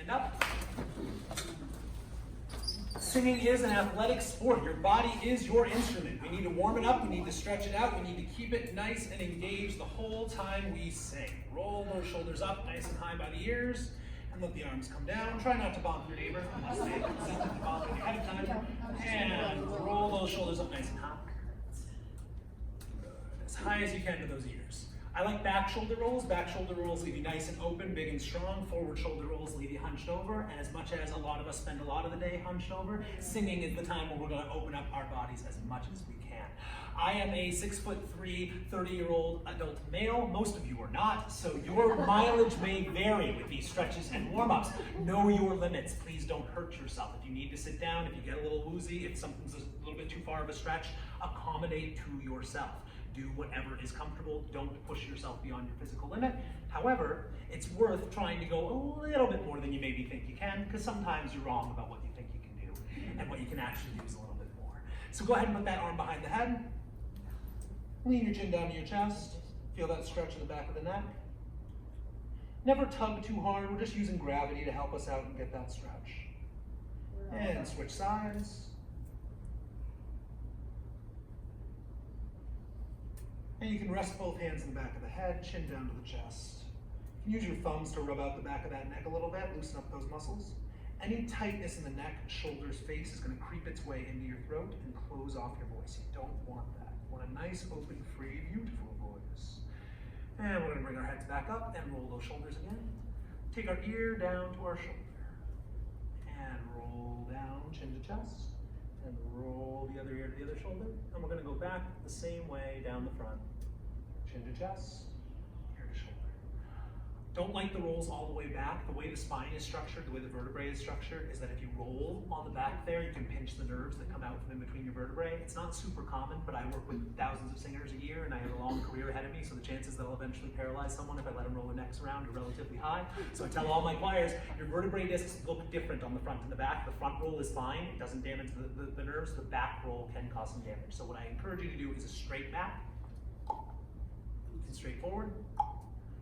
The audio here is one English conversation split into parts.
Stand up. Singing is an athletic sport. Your body is your instrument. We need to warm it up. We need to stretch it out. We need to keep it nice and engaged the whole time we sing. Roll those shoulders up nice and high by the ears and let the arms come down. Try not to bonk your neighbor unless they consent to bonk ahead of time. And roll those shoulders up nice and high. Good. As high as you can to those ears. I like back shoulder rolls. Back shoulder rolls leave you nice and open, big and strong. Forward shoulder rolls leave you hunched over. And as much as a lot of us spend a lot of the day hunched over, singing is the time where we're going to open up our bodies as much as we can. I am a 6'3", 30-year-old adult male. Most of you are not, so your mileage may vary with these stretches and warm-ups. Know your limits. Please don't hurt yourself. If you need to sit down, if you get a little woozy, if something's a little bit too far of a stretch, accommodate to yourself. Do whatever is comfortable. Don't push yourself beyond your physical limit. However, it's worth trying to go a little bit more than you maybe think you can, because sometimes you're wrong about what you think you can do, and what you can actually do is a little bit more. So go ahead and put that arm behind the head. Lean your chin down to your chest. Feel that stretch in the back of the neck. Never tug too hard. We're just using gravity to help us out and get that stretch. And switch sides. And you can rest both hands in the back of the head, chin down to the chest. You can use your thumbs to rub out the back of that neck a little bit, loosen up those muscles. Any tightness in the neck, shoulders, face is going to creep its way into your throat and close off your voice. You don't want that. You want a nice, open, free, beautiful voice. And we're going to bring our heads back up and roll those shoulders again. Take our ear down to our shoulder. And roll down, chin to chest. And roll the other ear to the other shoulder. And we're going to go back the same way down the front. Chin to chest, ear to shoulder. Don't like the rolls all the way back. The way the spine is structured, the way the vertebrae is structured, is that if you roll on the back there, you can pinch the nerves that come out from in between your vertebrae. It's not super common, but I work with thousands of singers a year, and I have a long career ahead of me, so the chances that I'll eventually paralyze someone if I let them roll their necks around are relatively high. So I tell all my choirs, your vertebrae discs look different on the front and the back. The front roll is fine. It doesn't damage the nerves. The back roll can cause some damage. So what I encourage you to do is a straight back, and straight forward.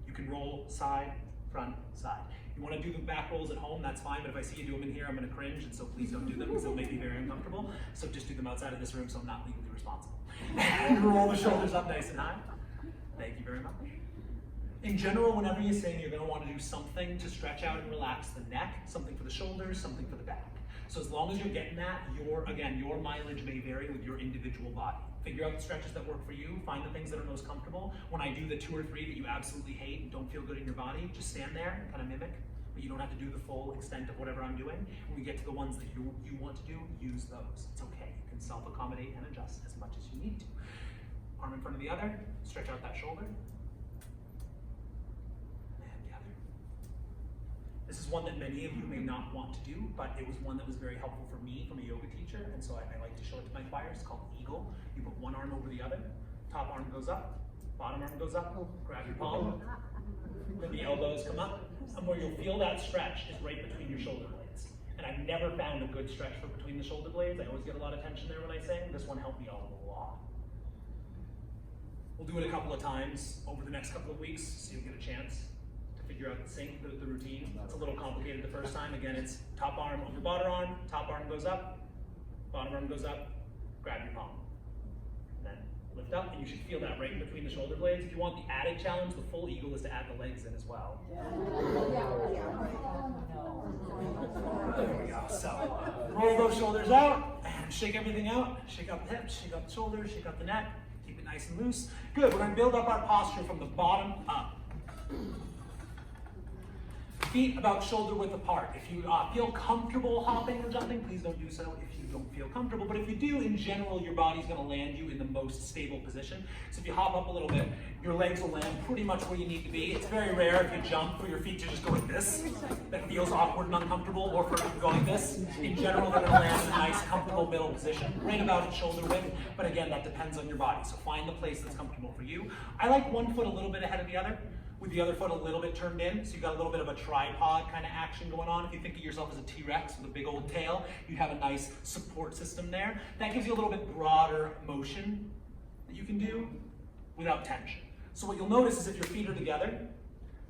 You can roll side, front, side. You want to do the back rolls at home, that's fine, but if I see you do them in here, I'm going to cringe, and so please don't do them because they'll make me very uncomfortable. So just do them outside of this room so I'm not legally responsible. And roll the shoulders up nice and high. Thank you very much. In general, whenever you sing, you're going to want to do something to stretch out and relax the neck, something for the shoulders, something for the back. So as long as you're getting that, your mileage may vary with your individual body. Figure out the stretches that work for you, find the things that are most comfortable. When I do the 2 or 3 that you absolutely hate and don't feel good in your body, just stand there and kind of mimic, but you don't have to do the full extent of whatever I'm doing. When we get to the ones that you want to do, use those. It's okay. You can self-accommodate and adjust as much as you need to. Arm in front of the other, stretch out that shoulder. This is one that many of you may not want to do, but it was one that was very helpful for me from a yoga teacher, and so I like to show it to my choir. It's called Eagle. You put one arm over the other, top arm goes up, bottom arm goes up, grab your palm, then the elbows come up, and where you'll feel that stretch is right between your shoulder blades. And I've never found a good stretch for between the shoulder blades. I always get a lot of tension there when I sing. This one helped me out a lot. We'll do it a couple of times over the next couple of weeks, so you'll get a chance to figure out the routine. It's a little complicated the first time. Again, it's top arm over bottom arm, top arm goes up, bottom arm goes up, grab your palm. And then lift up, and you should feel that right in between the shoulder blades. If you want the added challenge, the full eagle is to add the legs in as well. There we go. So, roll those shoulders out, and shake everything out. Shake up the hips, shake up the shoulders, shake up the neck. Keep it nice and loose. Good, we're gonna build up our posture from the bottom up. Feet about shoulder width apart. If you feel comfortable hopping or jumping, please don't do so if you don't feel comfortable. But if you do, in general, your body's going to land you in the most stable position. So if you hop up a little bit, your legs will land pretty much where you need to be. It's very rare if you jump for your feet to just go like this. That feels awkward and uncomfortable, or for going this. In general, they're going to land in a nice, comfortable middle position, right about at shoulder width. But again, that depends on your body. So find the place that's comfortable for you. I like one foot a little bit ahead of the other, with the other foot a little bit turned in, so you've got a little bit of a tripod kind of action going on. If you think of yourself as a T-Rex with a big old tail, you have a nice support system there. That gives you a little bit broader motion that you can do without tension. So what you'll notice is if your feet are together,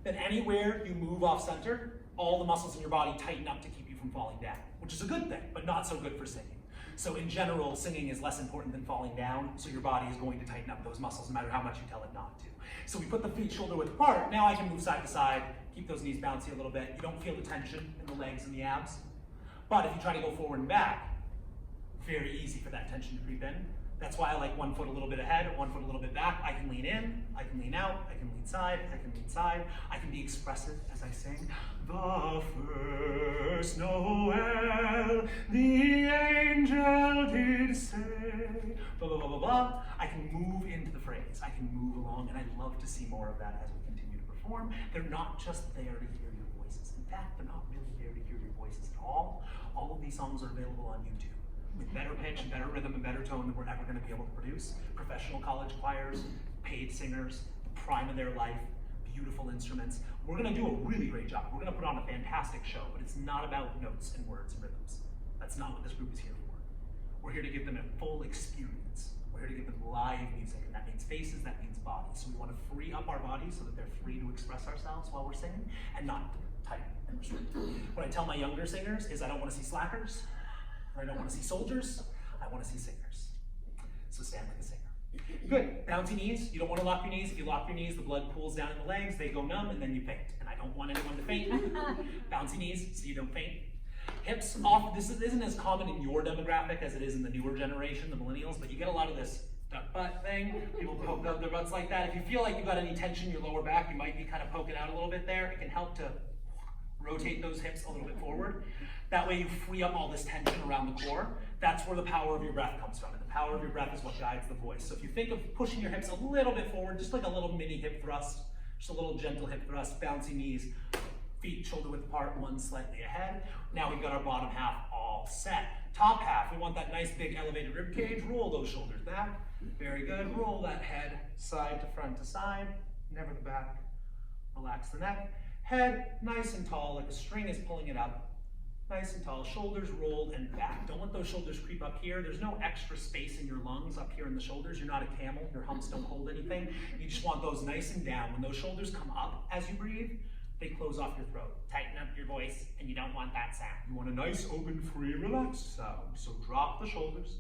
then anywhere you move off center, all the muscles in your body tighten up to keep you from falling down, which is a good thing, but not so good for singing. So in general, singing is less important than falling down, so your body is going to tighten up those muscles no matter how much you tell it not to. So we put the feet shoulder width apart. Now I can move side to side, keep those knees bouncy a little bit. You don't feel the tension in the legs and the abs. But if you try to go forward and back, very easy for that tension to creep in. That's why I like 1 foot a little bit ahead, 1 foot a little bit back. I can lean in, I can lean out, I can lean side, I can lean side. I can be expressive as I sing. The first Noel, the angel did say, blah, blah, blah, blah, blah. I can move into the phrase. I can move along, and I'd love to see more of that as we continue to perform. They're not just there to hear your voices. In fact, they're not really there to hear your voices at all. All of these songs are available on YouTube, with better pitch, better rhythm, and better tone than we're ever going to be able to produce. Professional college choirs, paid singers, the prime of their life, beautiful instruments. We're going to do a really great job. We're going to put on a fantastic show, but it's not about notes and words and rhythms. That's not what this group is here for. We're here to give them a full experience. We're here to give them live music, and that means faces, that means bodies. So we want to free up our bodies so that they're free to express ourselves while we're singing, and not tight and restrict. What I tell my younger singers is I don't want to see slackers. I don't want to see soldiers, I want to see singers. So stand like a singer. Good, bouncy knees. You don't want to lock your knees. If you lock your knees, the blood pools down in the legs, they go numb, and then you faint. And I don't want anyone to faint. Bouncy knees, so you don't faint. Hips off. This isn't as common in your demographic as it is in the newer generation, the millennials, but you get a lot of this duck butt thing. People poke out their butts like that. If you feel like you've got any tension in your lower back, you might be kind of poking out a little bit there. It can help to rotate those hips a little bit forward. That way you free up all this tension around the core. That's where the power of your breath comes from. And the power of your breath is what guides the voice. So if you think of pushing your hips a little bit forward, just like a little mini hip thrust, just a little gentle hip thrust, bouncy knees, feet shoulder width apart, one slightly ahead. Now we've got our bottom half all set. Top half, we want that nice big elevated rib cage. Roll those shoulders back. Very good. Roll that head side to front to side, never the back. Relax the neck. Head nice and tall, like a string is pulling it up. Nice and tall, shoulders rolled and back. Don't let those shoulders creep up here. There's no extra space in your lungs up here in the shoulders. You're not a camel, your humps don't hold anything. You just want those nice and down. When those shoulders come up as you breathe, they close off your throat. Tighten up your voice, and you don't want that sound. You want a nice, open, free, relaxed sound. So drop the shoulders.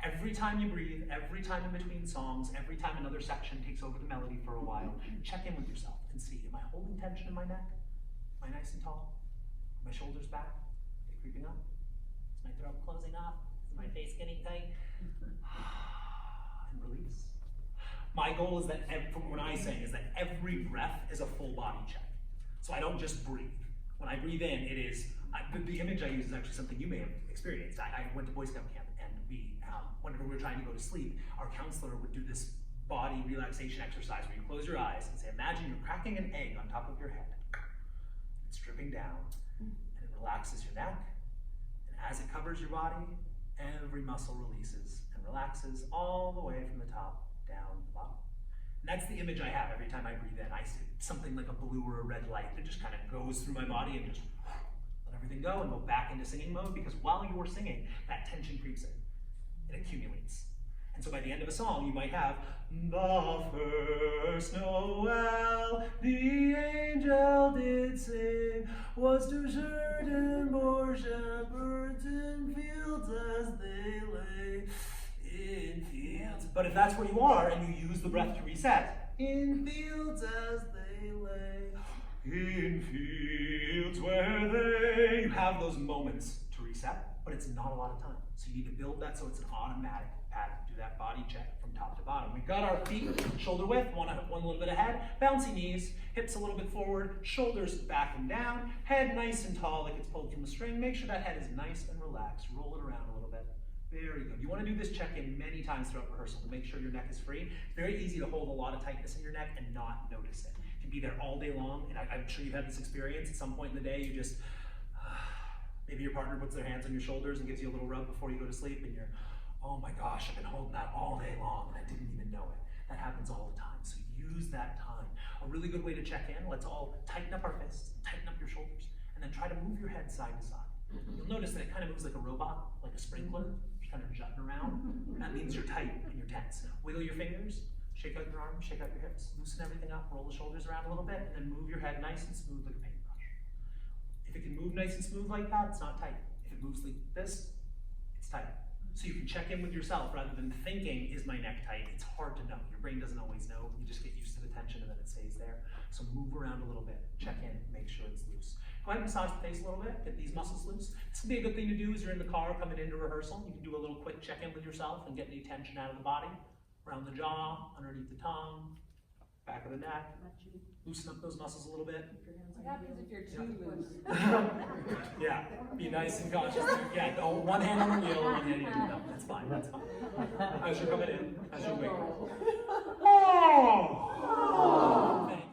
Every time you breathe, every time in between songs, every time another section takes over the melody for a while, check in with yourself and see, am I holding tension in my neck? Am I nice and tall? Are my shoulders back? Are they creeping up? Is my throat closing up? Is my face getting tight? And release. My goal is that, from when I sing, is that every breath is a full body check. So I don't just breathe. When I breathe in, it is, the image I use is actually something you may have experienced. I went to Boy Scout camp, and whenever we were trying to go to sleep, our counselor would do this body relaxation exercise where you close your eyes and say, imagine you're cracking an egg on top of your head. It's dripping down, and it relaxes your neck, and as it covers your body, every muscle releases and relaxes all the way from the top down to the bottom. And that's the image I have every time I breathe in. I see something like a blue or a red light that just kind of goes through my body and just let everything go and go back into singing mode, because while you're singing, that tension creeps in. It accumulates. And so by the end of a song, you might have, the first Noel, the angel did sing, was to certain poor shepherds in fields as they lay in fields. But if that's where you are and you use the breath to reset, in fields as they lay, in fields where they, you have those moments to reset, but it's not a lot of time. So you need to build that so it's an automatic pattern. Do that body check from top to bottom. We've got our feet shoulder width, one little bit ahead, bouncy knees, hips a little bit forward, shoulders back and down, head nice and tall like it's pulled from a string. Make sure that head is nice and relaxed. Roll it around a little bit. Very good. You want to do this check-in many times throughout rehearsal to make sure your neck is free. It's very easy to hold a lot of tightness in your neck and not notice it. It can be there all day long, and I'm sure you've had this experience. At some point in the day, you just, maybe your partner puts their hands on your shoulders and gives you a little rub before you go to sleep, and you're, oh my gosh, I've been holding that all day long, and I didn't even know it. That happens all the time, so use that time. A really good way to check in, let's all tighten up our fists, tighten up your shoulders, and then try to move your head side to side. You'll notice that it kind of moves like a robot, like a sprinkler, kind of jutting around. That means you're tight and you're tense. Wiggle your fingers, shake out your arms, shake out your hips, loosen everything up, roll the shoulders around a little bit, and then move your head nice and smooth like a paintbrush. If it can move nice and smooth like that, it's not tight. If it moves like this, it's tight. So you can check in with yourself rather than thinking, is my neck tight? It's hard to know. Your brain doesn't always know. You just get used to the tension and then it stays there. So move around a little bit, check in, make sure it's loose. Go ahead and massage the face a little bit, get these muscles loose. This would be a good thing to do as you're in the car coming into rehearsal. You can do a little quick check-in with yourself and get any tension out of the body, around the jaw, underneath the tongue, back of the neck. Loosen up those muscles a little bit. What happens if you're too loose? Yeah, be nice and cautious. Yeah, one hand on the wheel, one hand on the wheel. That's fine, that's fine. As you're coming in, as you're waiting. Oh! Thank you.